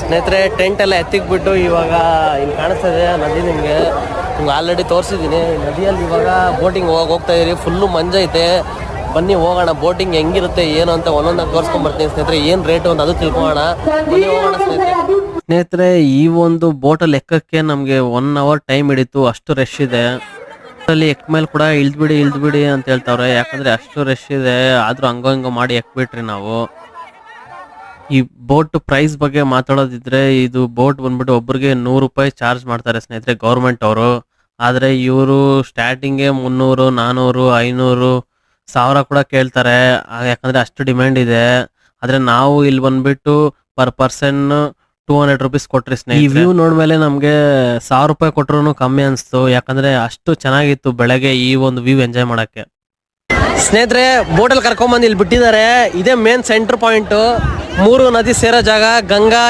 ಸ್ನೇಹಿತರೆ ಟೆಂಟ್ ಎಲ್ಲ ಎತ್ತಿಕ್ಬಿಟ್ಟು ಇವಾಗ ಇಲ್ಲಿ ಕಾಣಿಸ್ತದೆ ನದಿ. ನಿಮಗೆ ಆಲ್ರೆಡಿ ತೋರಿಸಿದ್ದೀನಿ. ನದಿಯಲ್ಲಿ ಇವಾಗ ಬೋಟಿಂಗ್ ಹೋಗ್ತಾ ಇದೀರಿ. ಫುಲ್ಲು ಮಂಜೈತೆ. ಬನ್ನಿ ಹೋಗೋಣ, ಬೋಟಿಂಗ್ ಹೆಂಗಿರುತ್ತೆ ಏನು ಅಂತ ಒಂದೊಂದಾಗಿ ತೋರಿಸ್ಕೊಂಡ್ಬರ್ತೀನಿ ಸ್ನೇಹಿತರೆ. ಏನು ರೇಟು ಅಂತ ಅದು ತಿಳ್ಕೊಳ್ಳೋಣ. ಬನ್ನಿ ಹೋಗೋಣ ಸ್ನೇಹಿತರೆ. ಈ ಒಂದು ಬೋಟಲ್ಲಿ ಎಕ್ಕಕ್ಕೆ ನಮಗೆ 1 hour ಟೈಮ್ ಹಿಡಿತು. ಅಷ್ಟು ರಶ್ ಇದೆ. ಅಲ್ಲಿ ಎಕ್ ಮೇಲೆ ಕೂಡ ಇಳ್ದ್ಬಿಡಿ ಅಂತ ಹೇಳ್ತಾವ್ರೆ. ಯಾಕಂದ್ರೆ ಅಷ್ಟು ರಶ್ ಇದೆ. ಆದ್ರೂ ಹಂಗೋ ಮಾಡಿ ಎಕ್ಬಿಟ್ರಿ ನಾವು. ಈ ಬೋಟ್ ಪ್ರೈಸ್ ಬಗ್ಗೆ ಮಾತಾಡೋದಿದ್ರೆ, ಇದು ಬೋಟ್ ಬಂದ್ಬಿಟ್ಟು ಒಬ್ರಿಗೆ 100 ರೂಪಾಯಿ ಚಾರ್ಜ್ ಮಾಡ್ತಾರೆ ಸ್ನೇಹಿತರೆ, ಗೌರ್ಮೆಂಟ್ ಅವರು. ಆದ್ರೆ ಇವರು ಸ್ಟಾರ್ಟಿಂಗೇ 300, 400, 500, 1000 ಕೂಡ ಕೇಳ್ತಾರೆ. ಯಾಕಂದ್ರೆ ಅಷ್ಟು ಡಿಮ್ಯಾಂಡ್ ಇದೆ. ಆದ್ರೆ ನಾವು ಇಲ್ಲಿ ಬಂದ್ಬಿಟ್ಟು ಪರ್ ಪರ್ಸನ್ 200 ರೂಪೀಸ್ ಕೊಟ್ರಿ ಸ್ನೇಹಿತರೆ. ಈ ವ್ಯೂ ನೋಡ್ಮೇಲೆ ನಮ್ಗೆ 1000 ರೂಪಾಯಿ ಕೊಟ್ರು ಕಮ್ಮಿ ಅನ್ಸ್ತು. ಯಾಕಂದ್ರೆ ಅಷ್ಟು ಚೆನ್ನಾಗಿತ್ತು ಬೆಳಗ್ಗೆ ಈ ಒಂದು ವ್ಯೂ ಎಂಜಾಯ್ ಮಾಡಕ್ಕೆ. ಸ್ನೇಹಿತರೆ ಬೋಟಲ್ಲಿ ಕರ್ಕೊಂಡ್ಬಂದು ಇಲ್ಲಿ ಬಿಟ್ಟಿದ್ದಾರೆ. ಇದೇ ಮೇನ್ ಸೆಂಟರ್ ಪಾಯಿಂಟ್. 3 ನದಿ ಸೇರೋ ಜಾಗ. ಗಂಗಾ,